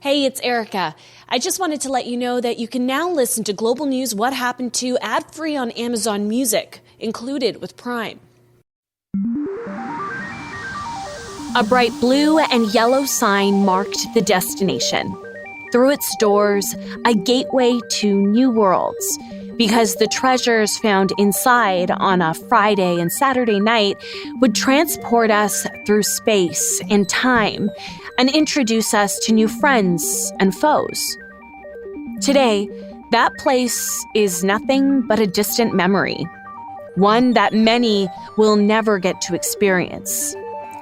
Hey, it's Erica. I just wanted to let you know that you can now listen to Global News What Happened To ad-free on Amazon Music, included with Prime. A bright blue and yellow sign marked the destination. Through its doors, a gateway to new worlds, because the treasures found inside on a Friday and Saturday night would transport us through space and time and introduce us to new friends and foes. Today, that place is nothing but a distant memory, one that many will never get to experience,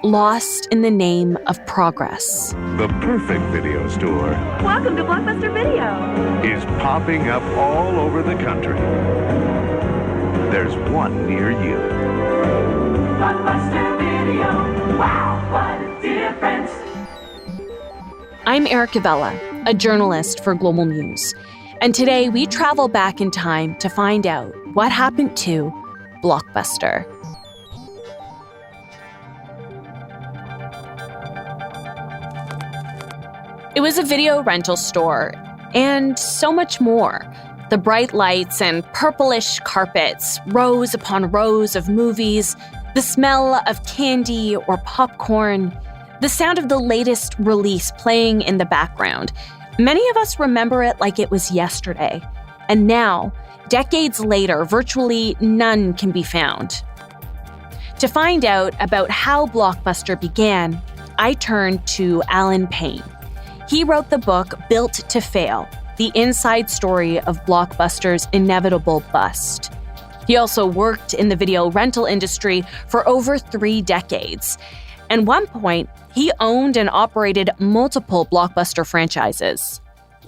lost in the name of progress. The perfect video store. Welcome to Blockbuster Video. Is popping up all over the country. There's one near you. Blockbuster Video. Wow, what a difference. I'm Erica Vella, a journalist for Global News. And today we travel back in time to find out what happened to Blockbuster. It was a video rental store, and so much more. The bright lights and purplish carpets, rows upon rows of movies, the smell of candy or popcorn, the sound of the latest release playing in the background. Many of us remember it like it was yesterday. And now, decades later, virtually none can be found. To find out about how Blockbuster began, I turned to Alan Payne. He wrote the book Built to Fail, the inside story of Blockbuster's inevitable bust. He also worked in the video rental industry for over 3 decades. At one point, he owned and operated multiple Blockbuster franchises.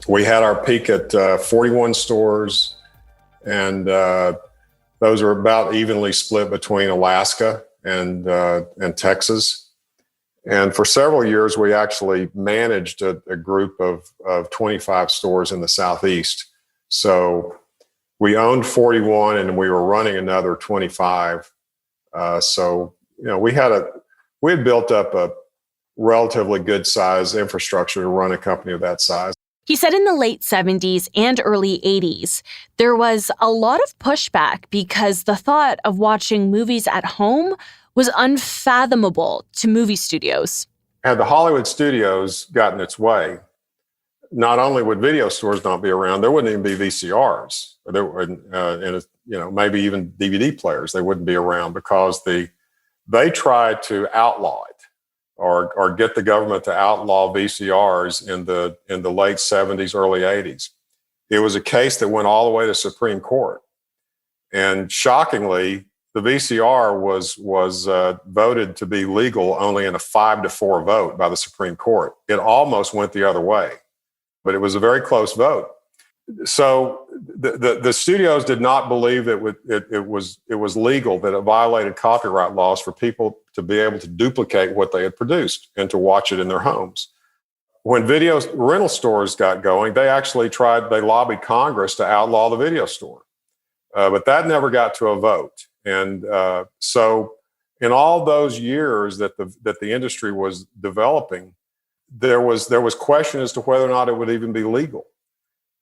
We had our peak at 41 stores, and those are about evenly split between Alaska and Texas. And for several years, we actually managed a group of 25 stores in the Southeast. So we owned 41 and we were running another 25. We had built up a relatively good size infrastructure to run a company of that size. He said in the late 70s and early 80s, there was a lot of pushback because the thought of watching movies at home was unfathomable to movie studios. Had the Hollywood studios gotten its way, not only would video stores not be around, there wouldn't even be VCRs, or there would, maybe even DVD players. They wouldn't be around because they tried to outlaw it, or get the government to outlaw VCRs in the late 70s, early 80s. It was a case that went all the way to Supreme Court, and shockingly, the VCR was voted to be legal only in a 5-4 vote by the Supreme Court. It almost went the other way, but it was a very close vote. So the studios did not believe that it was legal, that it violated copyright laws for people to be able to duplicate what they had produced and to watch it in their homes. When video rental stores got going, they lobbied Congress to outlaw the video store, but that never got to a vote. And so in all those years that the industry was developing, there was question as to whether or not it would even be legal.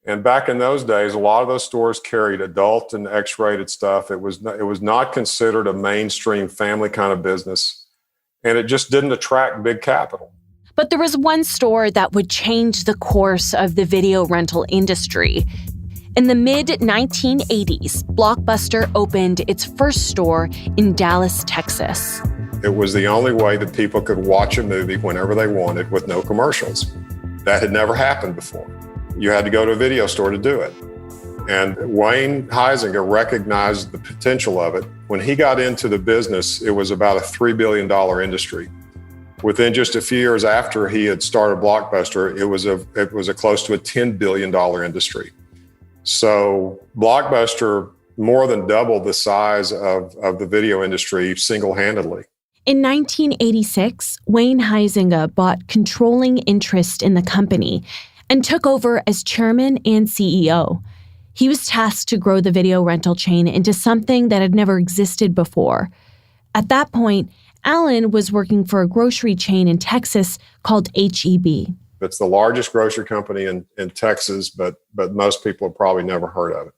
And back in those days, a lot of those stores carried adult and X-rated stuff. It was not considered a mainstream family kind of business, and it just didn't attract big capital. But there was one store that would change the course of the video rental industry. In the mid-1980s, Blockbuster opened its first store in Dallas, Texas. It was the only way that people could watch a movie whenever they wanted with no commercials. That had never happened before. You had to go to a video store to do it. And Wayne Huizenga recognized the potential of it. When he got into the business, it was about a $3 billion industry. Within just a few years after he had started Blockbuster, it was a close to a $10 billion industry. So Blockbuster more than doubled the size of the video industry single-handedly. In 1986, Wayne Huizenga bought controlling interest in the company and took over as chairman and CEO. He was tasked to grow the video rental chain into something that had never existed before. At that point, Alan was working for a grocery chain in Texas called H-E-B. It's the largest grocery company in Texas, but most people have probably never heard of it.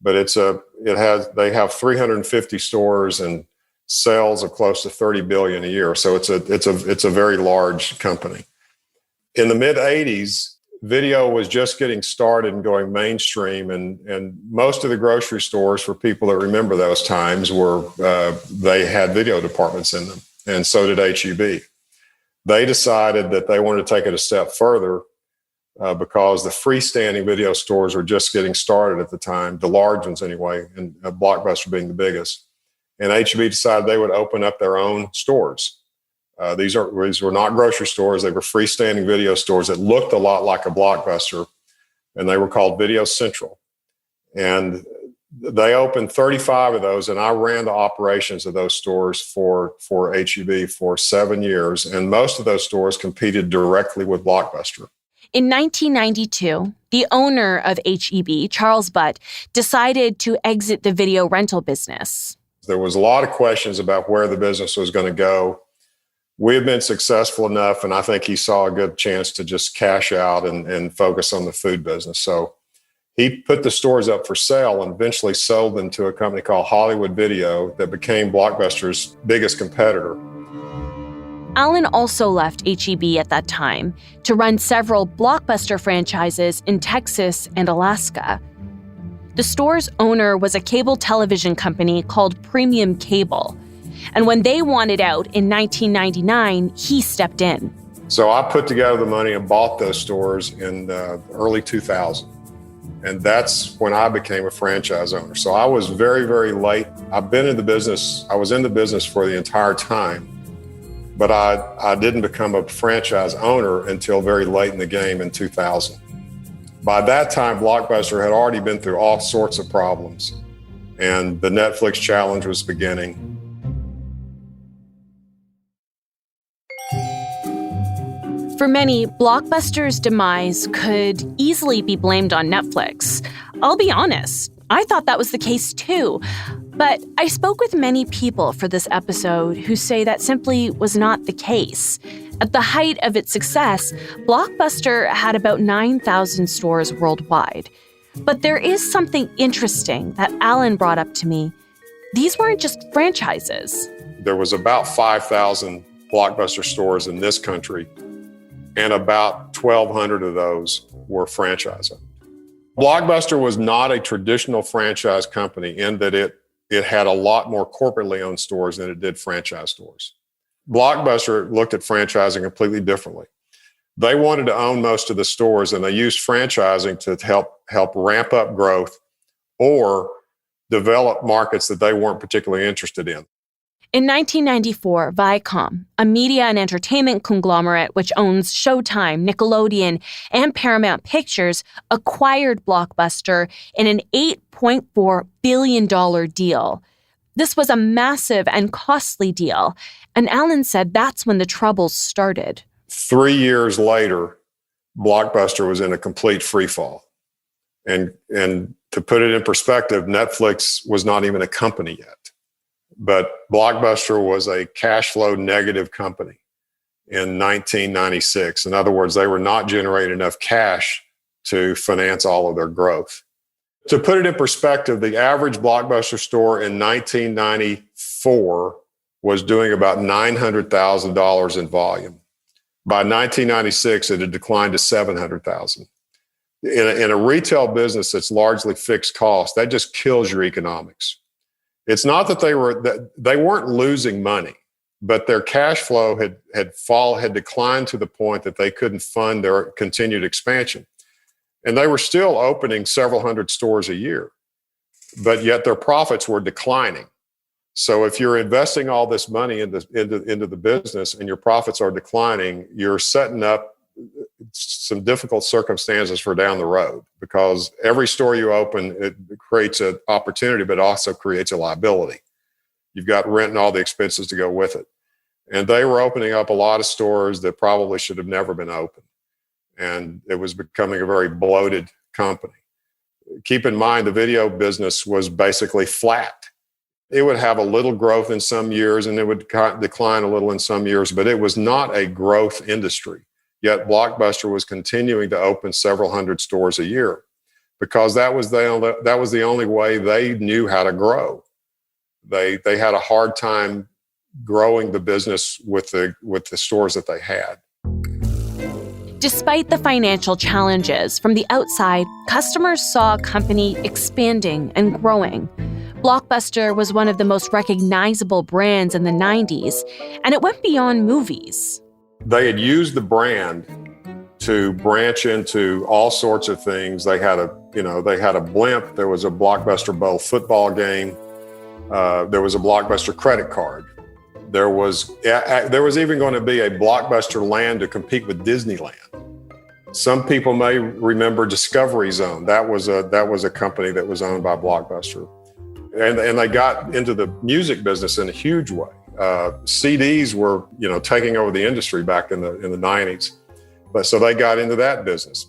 But they have 350 stores and sales of close to $30 billion a year. So it's a very large company. In the mid 80s, video was just getting started and going mainstream, and most of the grocery stores, for people that remember those times, they had video departments in them, and so did H-E-B. They decided that they wanted to take it a step further because the freestanding video stores were just getting started at the time, the large ones anyway, and Blockbuster being the biggest. And H-E-B decided they would open up their own stores. These were not grocery stores. They were freestanding video stores that looked a lot like a Blockbuster, and they were called Video Central. And they opened 35 of those, and I ran the operations of those stores for H-E-B for 7 years, and most of those stores competed directly with Blockbuster. In 1992, the owner of H-E-B, Charles Butt, decided to exit the video rental business. There was a lot of questions about where the business was going to go. We had been successful enough, and I think he saw a good chance to just cash out and focus on the food business. So he put the stores up for sale and eventually sold them to a company called Hollywood Video that became Blockbuster's biggest competitor. Alan also left H-E-B at that time to run several Blockbuster franchises in Texas and Alaska. The store's owner was a cable television company called Premium Cable. And when they wanted out in 1999, he stepped in. So I put together the money and bought those stores in early 2000. And that's when I became a franchise owner. So I was very, very late. I was in the business for the entire time, but I didn't become a franchise owner until very late in the game in 2000. By that time, Blockbuster had already been through all sorts of problems, and the Netflix challenge was beginning. For many, Blockbuster's demise could easily be blamed on Netflix. I'll be honest, I thought that was the case too. But I spoke with many people for this episode who say that simply was not the case. At the height of its success, Blockbuster had about 9,000 stores worldwide. But there is something interesting that Alan brought up to me. These weren't just franchises. There was about 5,000 Blockbuster stores in this country, and about 1,200 of those were franchise owned. Blockbuster was not a traditional franchise company in that it had a lot more corporately owned stores than it did franchise stores. Blockbuster looked at franchising completely differently. They wanted to own most of the stores, and they used franchising to help ramp up growth or develop markets that they weren't particularly interested in. In 1994, Viacom, a media and entertainment conglomerate which owns Showtime, Nickelodeon, and Paramount Pictures, acquired Blockbuster in an $8.4 billion deal. This was a massive and costly deal, and Alan said that's when the troubles started. 3 years later, Blockbuster was in a complete freefall. And to put it in perspective, Netflix was not even a company yet. But Blockbuster was a cash flow negative company in 1996. In other words, they were not generating enough cash to finance all of their growth. To put it in perspective, the average Blockbuster store in 1994 was doing about $900,000 in volume. By 1996, it had declined to $700,000. In a retail business that's largely fixed cost, that just kills your economics. It's not that they weren't losing money, but their cash flow had declined to the point that they couldn't fund their continued expansion. And they were still opening several hundred stores a year, but yet their profits were declining. So if you're investing all this money into the business and your profits are declining, you're setting up some difficult circumstances for down the road, because every store you open, it creates an opportunity, but also creates a liability. You've got rent and all the expenses to go with it. And they were opening up a lot of stores that probably should have never been open. And it was becoming a very bloated company. Keep in mind, the video business was basically flat. It would have a little growth in some years and it would decline a little in some years, but it was not a growth industry. Yet Blockbuster was continuing to open several hundred stores a year because that was the only way they knew how to grow. They had a hard time growing the business with the stores that they had. Despite the financial challenges, from the outside, customers saw a company expanding and growing. Blockbuster was one of the most recognizable brands in the 90s, and it went beyond movies. They had used the brand to branch into all sorts of things. They had a blimp. There was a Blockbuster Bowl football game. There was a Blockbuster credit card. There was even going to be a Blockbuster land to compete with Disneyland. Some people may remember Discovery Zone. That was a company that was owned by Blockbuster, and they got into the music business in a huge way. CDs were taking over the industry back in the 90s, but so they got into that business.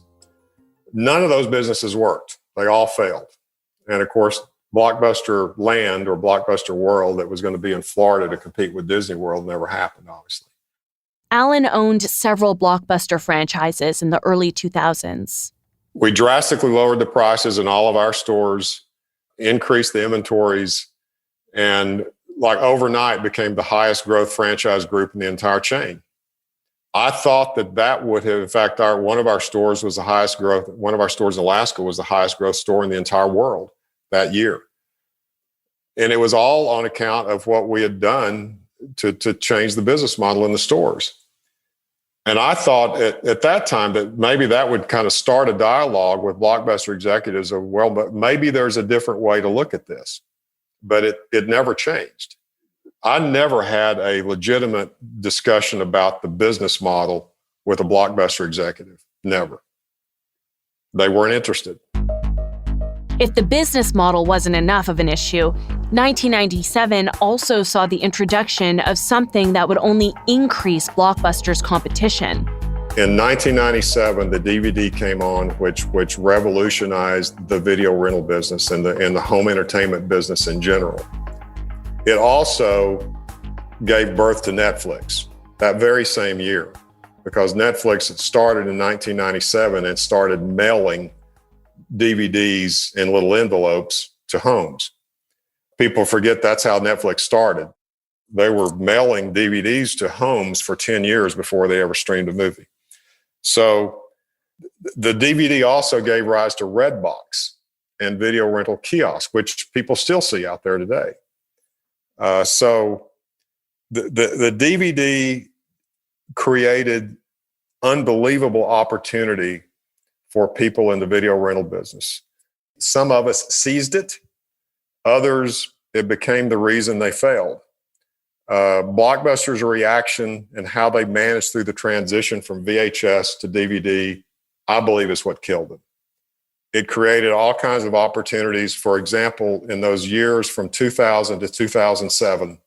None of those businesses worked. They all failed, and of course, Blockbuster Land or Blockbuster World that was going to be in Florida to compete with Disney World never happened, obviously. Alan owned several Blockbuster franchises in the early 2000s. We drastically lowered the prices in all of our stores, increased the inventories, and overnight became the highest growth franchise group in the entire chain. I thought that would have, in fact, one of our stores was the highest growth. One of our stores in Alaska was the highest growth store in the entire world that year. And it was all on account of what we had done to change the business model in the stores. And I thought at that time that maybe that would kind of start a dialogue with Blockbuster executives of, well, but maybe there's a different way to look at this. But it never changed. I never had a legitimate discussion about the business model with a Blockbuster executive. Never. They weren't interested. If the business model wasn't enough of an issue, 1997 also saw the introduction of something that would only increase Blockbuster's competition. In 1997, the DVD came on, which revolutionized the video rental business and the home entertainment business in general. It also gave birth to Netflix that very same year, because Netflix had started in 1997 and started mailing DVDs in little envelopes to homes. People forget that's how Netflix started. They were mailing DVDs to homes for 10 years before they ever streamed a movie. So the DVD also gave rise to Redbox and video rental kiosks, which people still see out there today. So the DVD created unbelievable opportunity for people in the video rental business. Some of us seized it. Others, it became the reason they failed. Blockbuster's reaction and how they managed through the transition from VHS to DVD, I believe, is what killed them. It created all kinds of opportunities. For example, in those years from 2000 to 2007,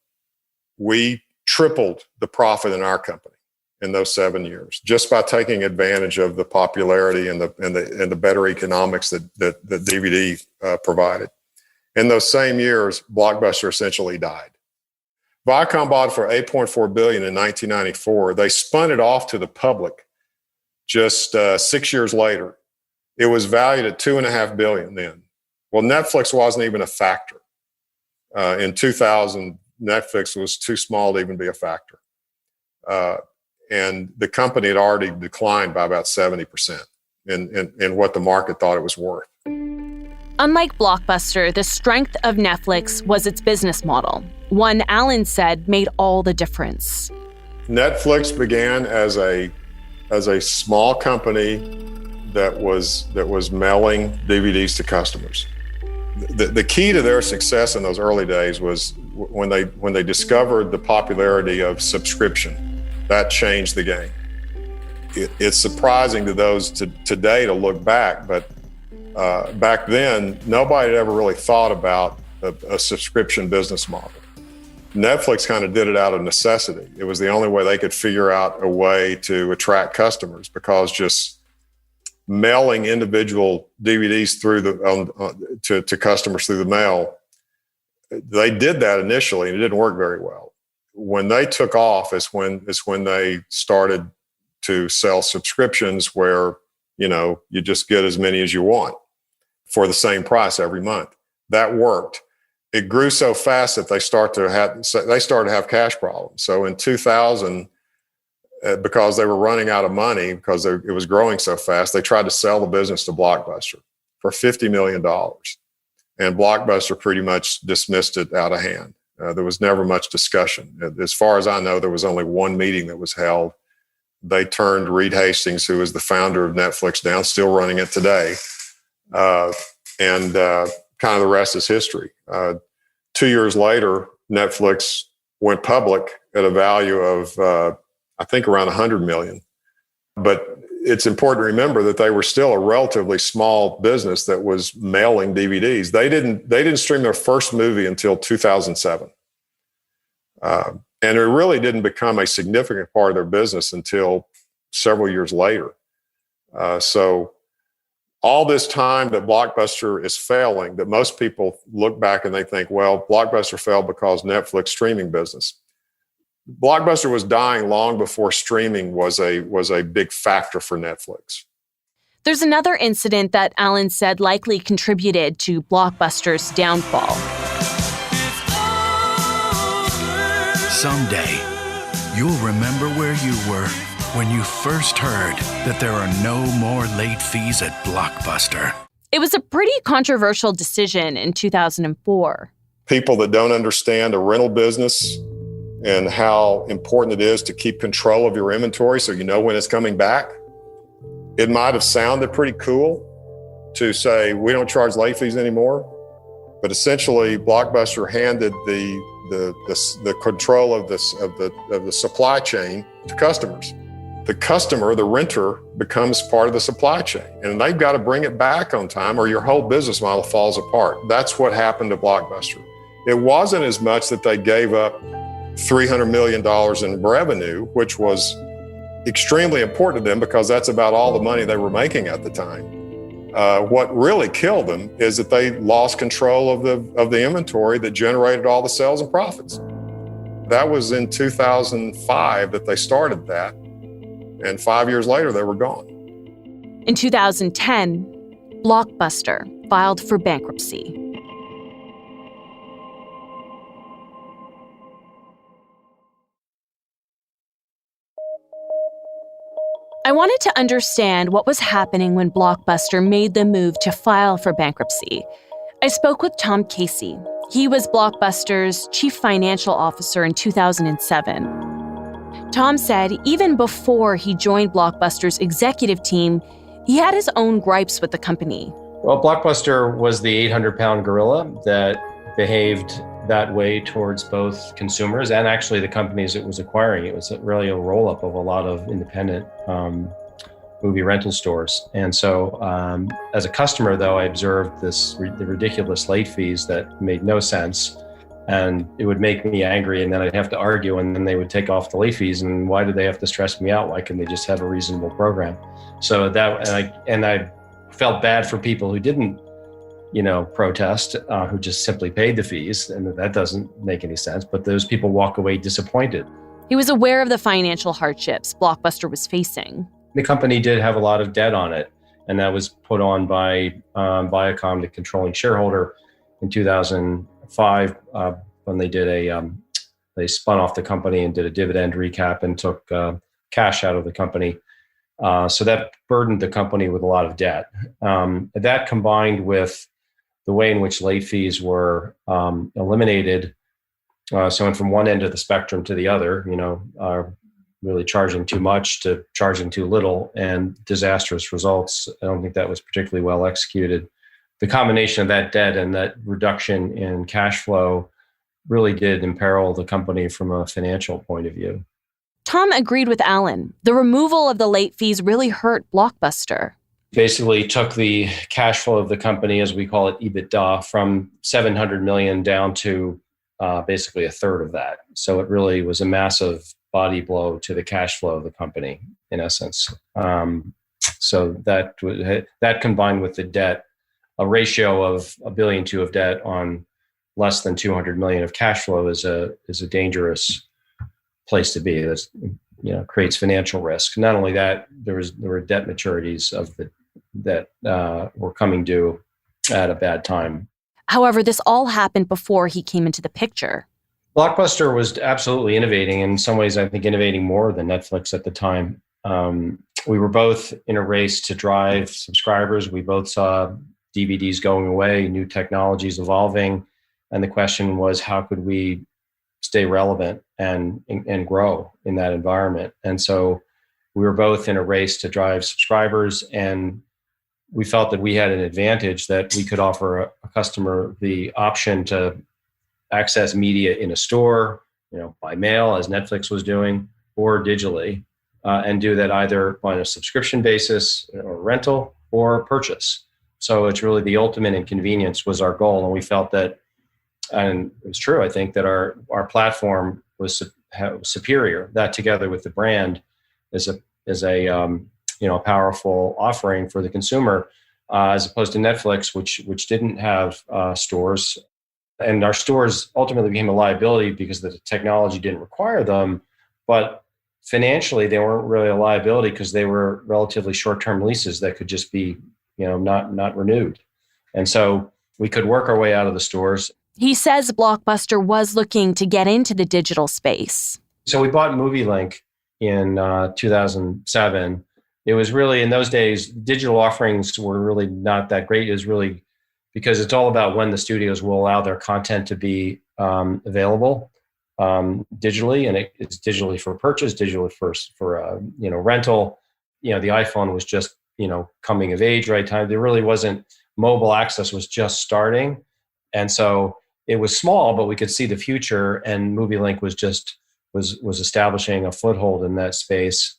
we tripled the profit in our company in those 7 years, just by taking advantage of the popularity and the better economics that DVD provided. In those same years, Blockbuster essentially died. Viacom bought it for $8.4 billion in 1994. They spun it off to the public just 6 years later. It was valued at $2.5 billion then. Well, Netflix wasn't even a factor. In 2000, Netflix was too small to even be a factor. And the company had already declined by about 70% in what the market thought it was worth. Unlike Blockbuster, the strength of Netflix was its business model. One Alan said made all the difference. Netflix began as a small company that was mailing DVDs to customers. The key to their success in those early days was when they discovered the popularity of subscription. That changed the game. It's surprising to those today to look back, but back then, nobody had ever really thought about a subscription business model. Netflix kind of did it out of necessity. It was the only way they could figure out a way to attract customers, because just mailing individual DVDs through to customers through the mail, they did that initially and it didn't work very well. When they took off is when they started to sell subscriptions where, you just get as many as you want for the same price every month. That worked. It grew so fast that they started to have cash problems. So in 2000, because they were running out of money because it was growing so fast, they tried to sell the business to Blockbuster for $50 million. And Blockbuster pretty much dismissed it out of hand. There was never much discussion. As far as I know, there was only one meeting that was held. They turned Reed Hastings, who is the founder of Netflix, down, still running it today. And kind of the rest is history. 2 years later, Netflix went public at a value of, I think, around $100 million. But it's important to remember that they were still a relatively small business that was mailing DVDs. They didn't stream their first movie until 2007. And it really didn't become a significant part of their business until several years later. So all this time that Blockbuster is failing, that most people look back and they think, well, Blockbuster failed because Netflix streaming business. Blockbuster was dying long before streaming was a big factor for Netflix. There's another incident that Alan said likely contributed to Blockbuster's downfall. Someday, you'll remember where you were when you first heard that there are no more late fees at Blockbuster. It was a pretty controversial decision in 2004. People that don't understand a rental business and how important it is to keep control of your inventory so you know when it's coming back, it might have sounded pretty cool to say, we don't charge late fees anymore. But essentially, Blockbuster handed the control of the supply chain to customers. The customer, the renter, becomes part of the supply chain, and they've got to bring it back on time or your whole business model falls apart. That's what happened to Blockbuster. It wasn't as much that they gave up $300 million in revenue, which was extremely important to them because that's about all the money they were making at the time. What really killed them is that they lost control of the inventory that generated all the sales and profits. That was in 2005 that they started that, and 5 years later they were gone. In 2010, Blockbuster filed for bankruptcy. I wanted to understand what was happening when Blockbuster made the move to file for bankruptcy. I spoke with Tom Casey. He was Blockbuster's chief financial officer in 2007. Tom said even before he joined Blockbuster's executive team, he had his own gripes with the company. Well, Blockbuster was the 800-pound gorilla that behaved that way towards both consumers and actually the companies it was acquiring. It was really a roll-up of a lot of independent movie rental stores. And so as a customer, though, I observed the ridiculous late fees that made no sense. And it would make me angry, and then I'd have to argue, and then they would take off the late fees. And why do they have to stress me out? Why can't they just have a reasonable program? So I felt bad for people who didn't protest, who just simply paid the fees, and that doesn't make any sense. But those people walk away disappointed. He was aware of the financial hardships Blockbuster was facing. The company did have a lot of debt on it, and that was put on by Viacom, the controlling shareholder, in 2005 when they did they spun off the company and did a dividend recap and took cash out of the company. So that burdened the company with a lot of debt. That combined with the way in which late fees were eliminated, so went from one end of the spectrum to the other, really charging too much to charging too little, and disastrous results. I don't think that was particularly well executed. The combination of that debt and that reduction in cash flow really did imperil the company from a financial point of view. Tom agreed with Alan. The removal of the late fees really hurt Blockbuster. Basically took the cash flow of the company, as we call it, EBITDA, from $700 million down to basically a third of that. So it really was a massive body blow to the cash flow of the company, in essence. So that combined with the debt, a ratio of $1.2 billion of debt on less than $200 million of cash flow is a dangerous place to be. That's creates financial risk. Not only that, there were debt maturities that were coming due at a bad time. However, this all happened before he came into the picture. Blockbuster was absolutely innovating. In some ways, I think innovating more than Netflix at the time. We were both in a race to drive subscribers. We both saw DVDs going away, new technologies evolving. And the question was, how could we stay relevant and grow in that environment? And so we were both in a race to drive subscribers, and we felt that we had an advantage that we could offer a customer the option to access media in a store, by mail, as Netflix was doing, or digitally, and do that either on a subscription basis or rental or purchase. So it's really the ultimate in convenience was our goal. And we felt that, and it was true, I think, that our platform was superior. That together with the brand is a powerful offering for the consumer, as opposed to Netflix, which didn't have stores. And our stores ultimately became a liability because the technology didn't require them. But financially, they weren't really a liability because they were relatively short-term leases that could just be, not renewed. And so we could work our way out of the stores. He says Blockbuster was looking to get into the digital space. So we bought MovieLink in 2007. It was really, in those days, digital offerings were really not that great. It was really because it's all about when the studios will allow their content to be available digitally, and it's digitally for purchase, digitally for rental. The iPhone was just coming of age right time. There really wasn't, mobile access was just starting, and so it was small, but we could see the future. And MovieLink was establishing a foothold in that space.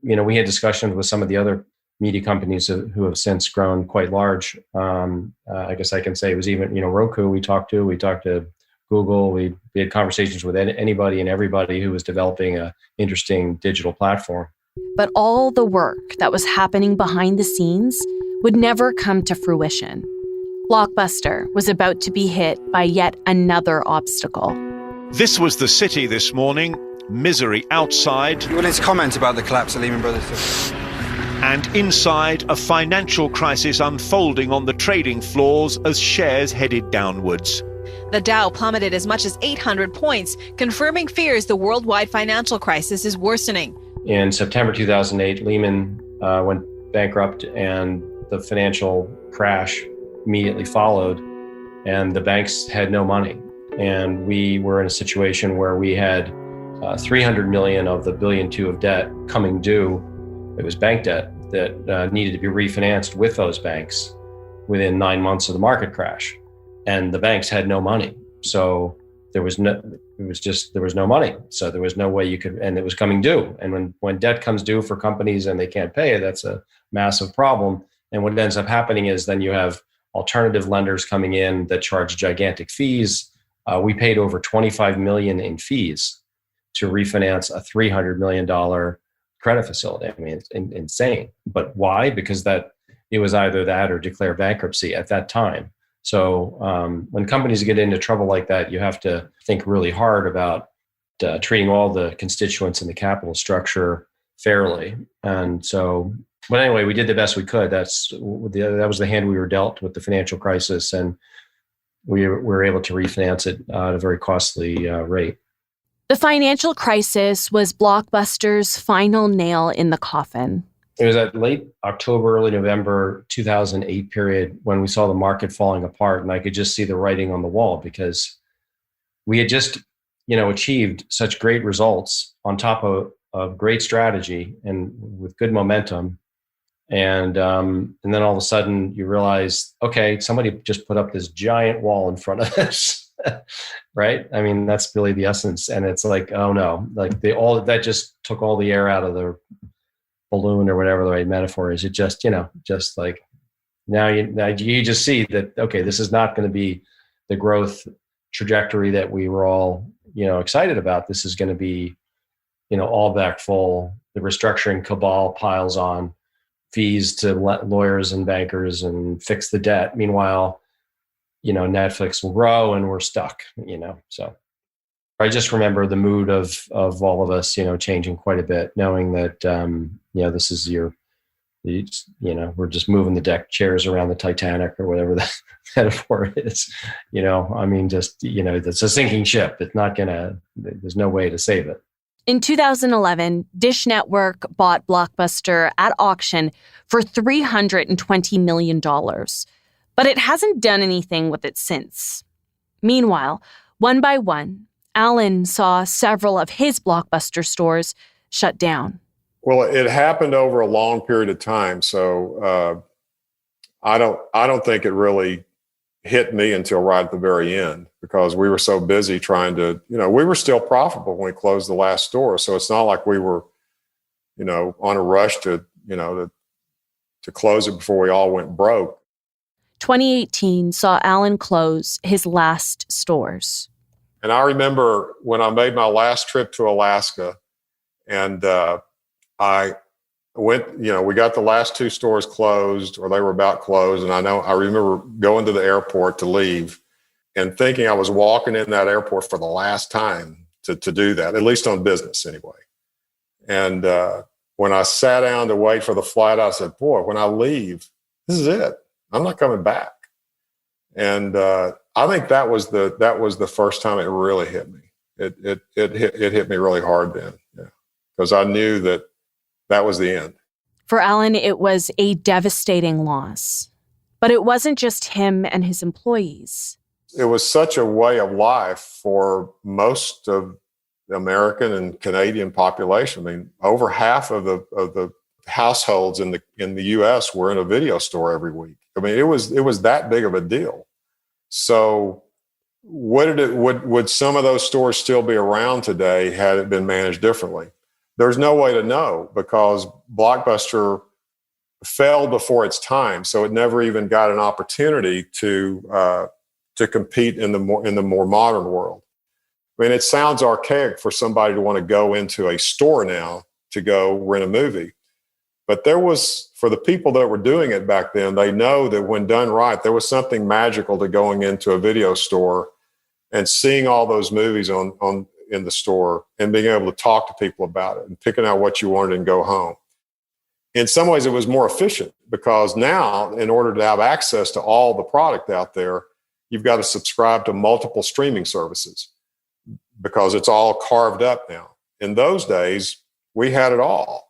We had discussions with some of the other media companies who have since grown quite large. I guess I can say it was even, Roku we talked to Google. We had conversations with anybody and everybody who was developing an interesting digital platform. But all the work that was happening behind the scenes would never come to fruition. Blockbuster was about to be hit by yet another obstacle. This was the city this morning. Misery outside. You wanted to comment about the collapse of Lehman Brothers? And inside, a financial crisis unfolding on the trading floors as shares headed downwards. The Dow plummeted as much as 800 points, confirming fears the worldwide financial crisis is worsening. In September 2008, Lehman went bankrupt, and the financial crash immediately followed, and the banks had no money. And we were in a situation where we had $300 million of the $1.2 billion of debt coming due. It was bank debt that needed to be refinanced with those banks within 9 months of the market crash, and the banks had no money. So there was no money. So there was no way you could, and it was coming due. And when debt comes due for companies and they can't pay it, that's a massive problem. And what ends up happening is then you have alternative lenders coming in that charge gigantic fees. We paid over $25 million in fees to refinance a $300 million credit facility. I mean, it's insane. But why? Because it was either that or declare bankruptcy at that time. So when companies get into trouble like that, you have to think really hard about treating all the constituents in the capital structure fairly. And so, but anyway, we did the best we could. That was the hand we were dealt with the financial crisis, and we were able to refinance it at a very costly rate. The financial crisis was Blockbuster's final nail in the coffin. It was at late October, early November 2008 period when we saw the market falling apart, and I could just see the writing on the wall because we had just, achieved such great results on top of great strategy and with good momentum. And then all of a sudden you realize, okay, somebody just put up this giant wall in front of us. Right? I mean, that's really the essence. And it's like, oh no, like that just took all the air out of the balloon or whatever the right metaphor is. It just, just like now you just see that, okay, this is not going to be the growth trajectory that we were all, excited about. This is going to be, all back full. The restructuring cabal piles on, fees to lawyers and bankers and fix the debt. Meanwhile, Netflix will grow and we're stuck, so. I just remember the mood of all of us, changing quite a bit, knowing that, this is we're just moving the deck chairs around the Titanic or whatever the metaphor is, it's a sinking ship. It's not there's no way to save it. In 2011, Dish Network bought Blockbuster at auction for $320 million, but it hasn't done anything with it since. Meanwhile, one by one, Alan saw several of his Blockbuster stores shut down. Well, it happened over a long period of time, so I don't think it really hit me until right at the very end, because we were so busy trying to, we were still profitable when we closed the last store, so it's not like we were, on a rush to close it before we all went broke. 2018 saw Alan close his last stores. And I remember when I made my last trip to Alaska, and I went, we got the last two stores closed, or they were about closed. And I remember going to the airport to leave and thinking I was walking in that airport for the last time to do that, at least on business anyway. And when I sat down to wait for the flight, I said, boy, when I leave, this is it. I'm not coming back. And I think that was the first time it really hit me. It hit me really hard then, because I knew that was the end. For Alan, it was a devastating loss. But it wasn't just him and his employees. It was such a way of life for most of the American and Canadian population. I mean, over half of the households in the U.S. were in a video store every week. I mean, it was that big of a deal. So would some of those stores still be around today had it been managed differently? There's no way to know, because Blockbuster fell before its time, so it never even got an opportunity to compete in the more modern world. I mean, it sounds archaic for somebody to want to go into a store now to go rent a movie, but for the people that were doing it back then, they know that when done right, there was something magical to going into a video store and seeing all those movies in the store and being able to talk to people about it and picking out what you wanted and go home. In some ways, it was more efficient, because now, in order to have access to all the product out there, you've got to subscribe to multiple streaming services, because it's all carved up now. In those days, we had it all.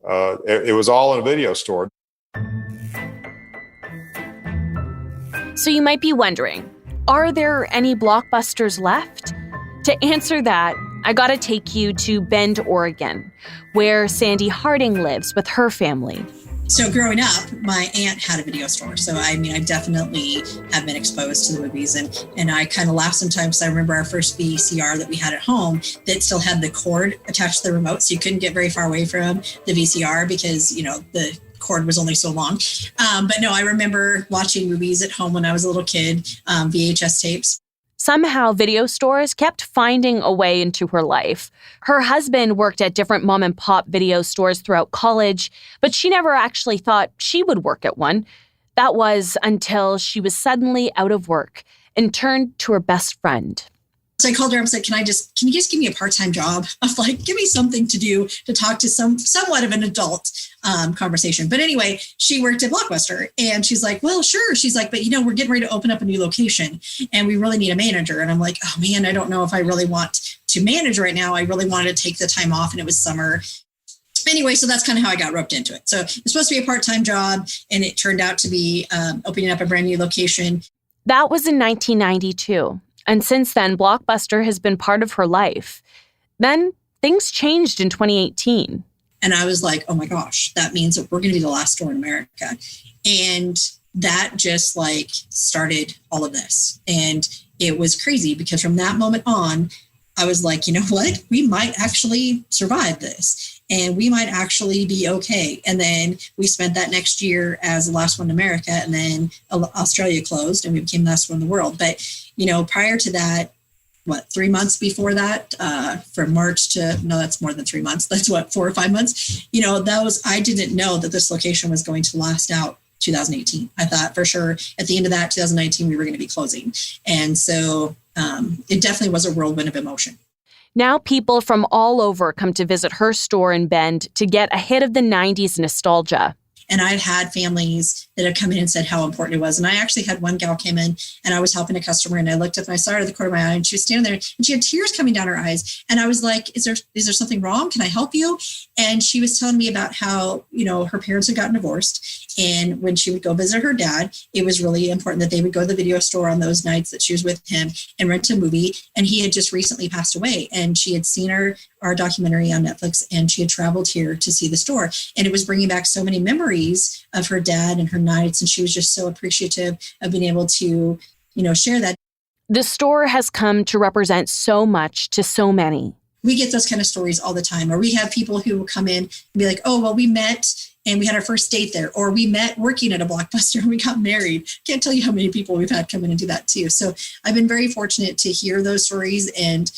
It was all in a video store. So you might be wondering, are there any Blockbusters left? To answer that, I gotta take you to Bend, Oregon, where Sandy Harding lives with her family. So growing up, my aunt had a video store. So I definitely have been exposed to the movies, and I kind of laugh sometimes. I remember our first VCR that we had at home that still had the cord attached to the remote, so you couldn't get very far away from the VCR because, the cord was only so long. But no, I remember watching movies at home when I was a little kid, VHS tapes. Somehow, video stores kept finding a way into her life. Her husband worked at different mom-and-pop video stores throughout college, but she never actually thought she would work at one. That was until she was suddenly out of work and turned to her best friend. So I called her and said, can you just give me a part-time job? I was like, give me something to do to talk to somewhat of an adult conversation. But anyway, she worked at Blockbuster, and she's like, well, sure. She's like, but we're getting ready to open up a new location and we really need a manager. And I'm like, oh man, I don't know if I really want to manage right now. I really wanted to take the time off, and it was summer. Anyway, so that's kind of how I got roped into it. So it's supposed to be a part-time job, and it turned out to be opening up a brand new location. That was in 1992. And since then, Blockbuster has been part of her life. Then things changed in 2018. And I was like, oh my gosh, that means that we're going to be the last store in America. And that just started all of this. And it was crazy, because from that moment on, I was like, you know what? We might actually survive this, and we might actually be okay. And then we spent that next year as the last one in America, and then Australia closed and we became the last one in the world. But, prior to that, 3 months before that, from March to, no, that's more than 3 months. That's 4 or 5 months. I didn't know that this location was going to last out 2018. I thought for sure at the end of that 2019, we were going to be closing. And so it definitely was a whirlwind of emotion. Now people from all over come to visit her store in Bend to get a hit of the 90s nostalgia. And I've had families that have come in and said how important it was. And I actually had one gal came in and I was helping a customer and I looked up and I saw her at the corner of my eye and she was standing there and she had tears coming down her eyes. And I was like, is there something wrong? Can I help you? And she was telling me about how, her parents had gotten divorced. And when she would go visit her dad, it was really important that they would go to the video store on those nights that she was with him and rent a movie. And he had just recently passed away. And she had seen our documentary on Netflix and she had traveled here to see the store. And it was bringing back so many memories of her dad and her nights. And she was just so appreciative of being able to, share that. The store has come to represent so much to so many. We get those kind of stories all the time. Or we have people who will come in and be like, oh, well, we met and we had our first date there. Or we met working at a Blockbuster and we got married. Can't tell you how many people we've had come in and do that too. So I've been very fortunate to hear those stories and,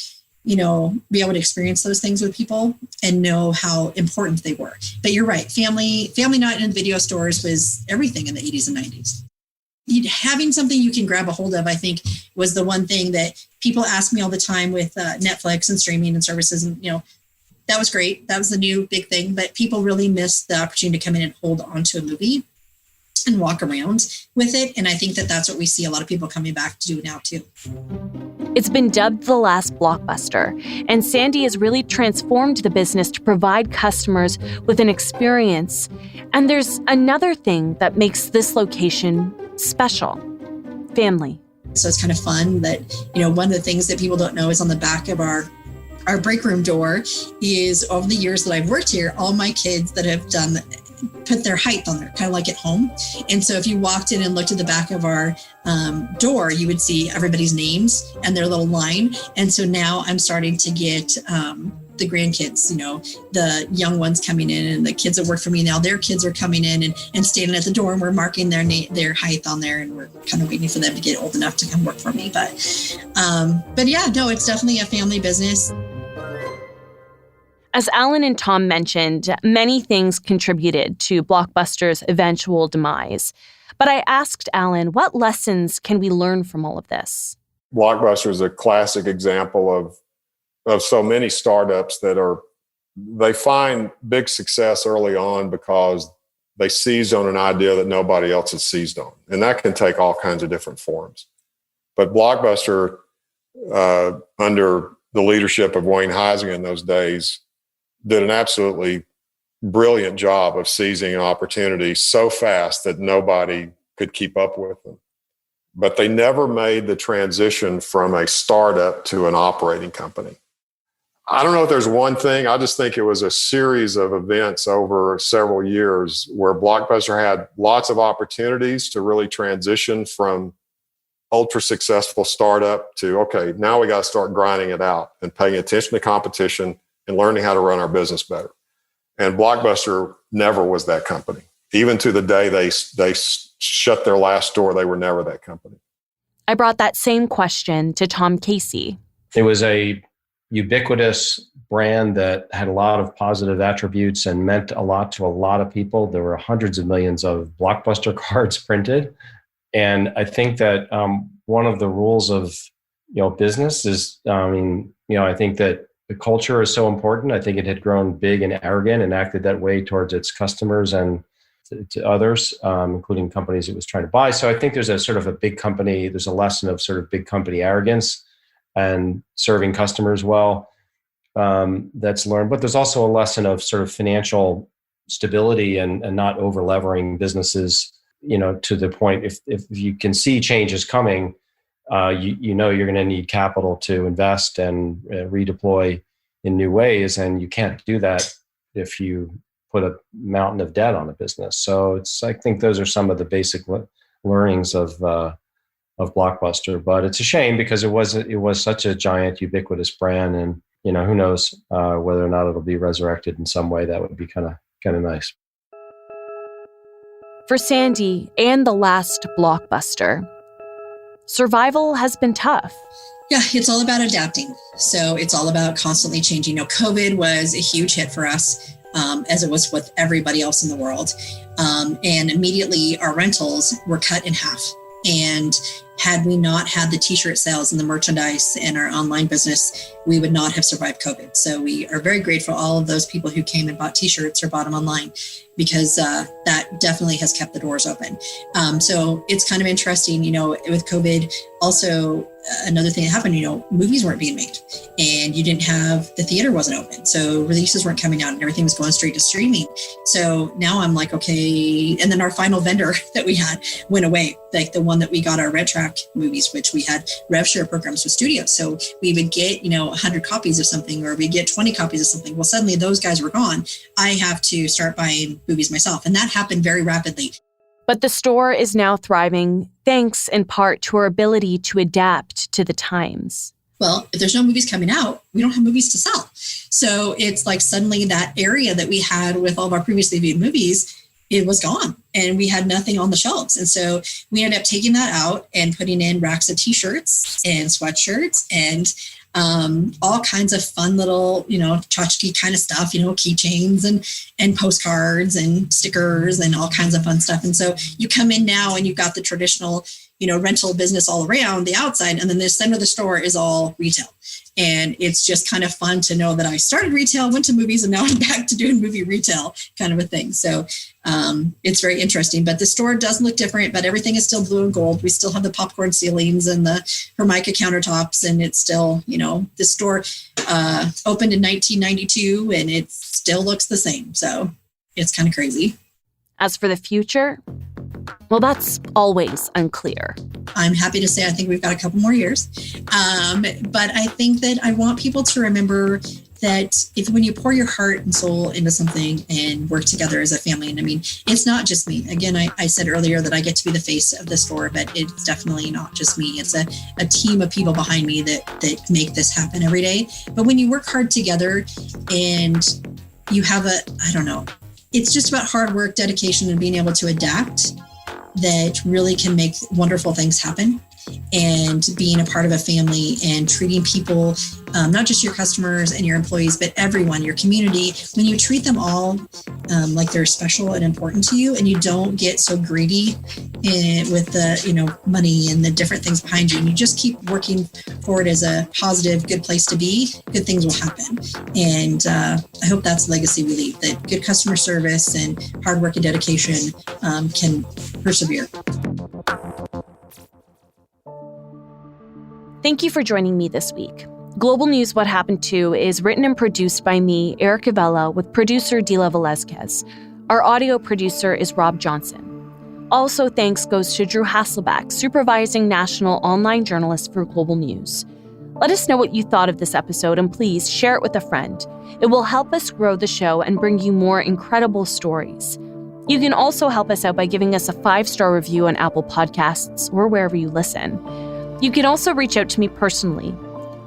be able to experience those things with people and know how important they were. But you're right. Family night in video stores was everything in the 80s and 90s. Having something you can grab a hold of, I think, was the one thing that people ask me all the time with Netflix and streaming and services. And, that was great. That was the new big thing. But people really miss the opportunity to come in and hold on to a movie and walk around with it. And I think that that's what we see a lot of people coming back to do now, too. It's been dubbed the last Blockbuster, and Sandy has really transformed the business to provide customers with an experience. And there's another thing that makes this location special: family. So it's kind of fun that, one of the things that people don't know is on the back of our break room door is, over the years that I've worked here, all my kids that have put their height on there, kind of like at home. And so if you walked in and looked at the back of our door, you would see everybody's names and their little line. And so now I'm starting to get the grandkids, the young ones coming in, and the kids that work for me now, their kids are coming in and standing at the door, and we're marking their height on there, and we're kind of waiting for them to get old enough to come work for me. But yeah, no, it's definitely a family business. As Alan and Tom mentioned, many things contributed to Blockbuster's eventual demise. But I asked Alan, what lessons can we learn from all of this? Blockbuster is a classic example of so many startups they find big success early on because they seized on an idea that nobody else has seized on. And that can take all kinds of different forms. But Blockbuster, under the leadership of Wayne Huizinga in those days, did an absolutely brilliant job of seizing an opportunity so fast that nobody could keep up with them. But they never made the transition from a startup to an operating company. I don't know if there's one thing. I just think it was a series of events over several years where Blockbuster had lots of opportunities to really transition from ultra successful startup to, okay, now we got to start grinding it out and paying attention to competition and learning how to run our business better. And Blockbuster never was that company. Even to the day they shut their last store, they were never that company. I brought that same question to Tom Casey. It was a ubiquitous brand that had a lot of positive attributes and meant a lot to a lot of people. There were hundreds of millions of Blockbuster cards printed. And I think that one of the rules of business is, I think that the culture is so important. I think it had grown big and arrogant and acted that way towards its customers and to others, including companies it was trying to buy. So I think there's a sort of a big company, there's a lesson of sort of big company arrogance and serving customers well that's learned. But there's also a lesson of sort of financial stability and not over-levering businesses, to the point if you can see changes coming, you're going to need capital to invest and redeploy in new ways. And you can't do that if you put a mountain of debt on a business. So I think those are some of the basic learnings of Blockbuster. But it's a shame because it was such a giant, ubiquitous brand, and who knows whether or not it'll be resurrected in some way. That would be kind of nice. For Sandy and the last Blockbuster, survival has been tough. Yeah, it's all about adapting. So it's all about constantly changing. COVID was a huge hit for us, as it was with everybody else in the world. And immediately our rentals were cut in half. And had we not had the t-shirt sales and the merchandise and our online business, we would not have survived COVID. So we are very grateful all of those people who came and bought t-shirts or bought them online, because that definitely has kept the doors open. So it's kind of interesting, with COVID. Also, another thing that happened, movies weren't being made, and the theater wasn't open. So releases weren't coming out and everything was going straight to streaming. So now I'm like, okay. And then our final vendor that we had went away, like the one that we got our Red Track movies, which we had rev share programs with studios. So we would get, 100 copies of something, or we get 20 copies of something. Well, suddenly those guys were gone. I have to start buying movies myself. And that happened very rapidly. But the store is now thriving, thanks in part to our ability to adapt to the times. Well, if there's no movies coming out, we don't have movies to sell. So it's like suddenly that area that we had with all of our previously viewed movies, it was gone, and we had nothing on the shelves. And so we ended up taking that out and putting in racks of t-shirts and sweatshirts and all kinds of fun little, tchotchke kind of stuff, keychains and postcards and stickers and all kinds of fun stuff. And so you come in now and you've got the traditional, rental business all around the outside, and then the center of the store is all retail. And it's just kind of fun to know that I started retail, went to movies, and now I'm back to doing movie retail kind of a thing. So it's very interesting. But the store does look different, but everything is still blue and gold. We still have the popcorn ceilings and the Formica countertops, and it's still, the store opened in 1992, and it still looks the same. So it's kind of crazy. As for the future, well, that's always unclear. I'm happy to say I think we've got a couple more years. But I think that I want people to remember that when you pour your heart and soul into something and work together as a family, and I mean, it's not just me. Again, I said earlier that I get to be the face of the store, but it's definitely not just me. It's a team of people behind me that make this happen every day. But when you work hard together and you have it's just about hard work, dedication, and being able to adapt that really can make wonderful things happen. And being a part of a family and treating people, not just your customers and your employees, but everyone, your community, when you treat them all like they're special and important to you, and you don't get so greedy with the money and the different things behind you, and you just keep working forward as a positive, good place to be, good things will happen. And I hope that's the legacy we leave, that good customer service and hard work and dedication can persevere. Thank you for joining me this week. Global News What Happened To is written and produced by me, Erica Vella, with producer Dila Velazquez. Our audio producer is Rob Johnson. Also, thanks goes to Drew Hasselback, supervising national online journalist for Global News. Let us know what you thought of this episode, and please share it with a friend. It will help us grow the show and bring you more incredible stories. You can also help us out by giving us a 5-star review on Apple Podcasts or wherever you listen. You can also reach out to me personally.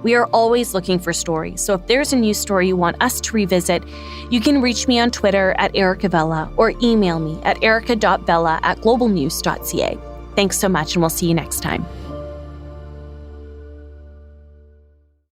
We are always looking for stories, so if there's a news story you want us to revisit, you can reach me on Twitter at Erica Vella or email me at erica.vella@globalnews.ca. Thanks so much, and we'll see you next time.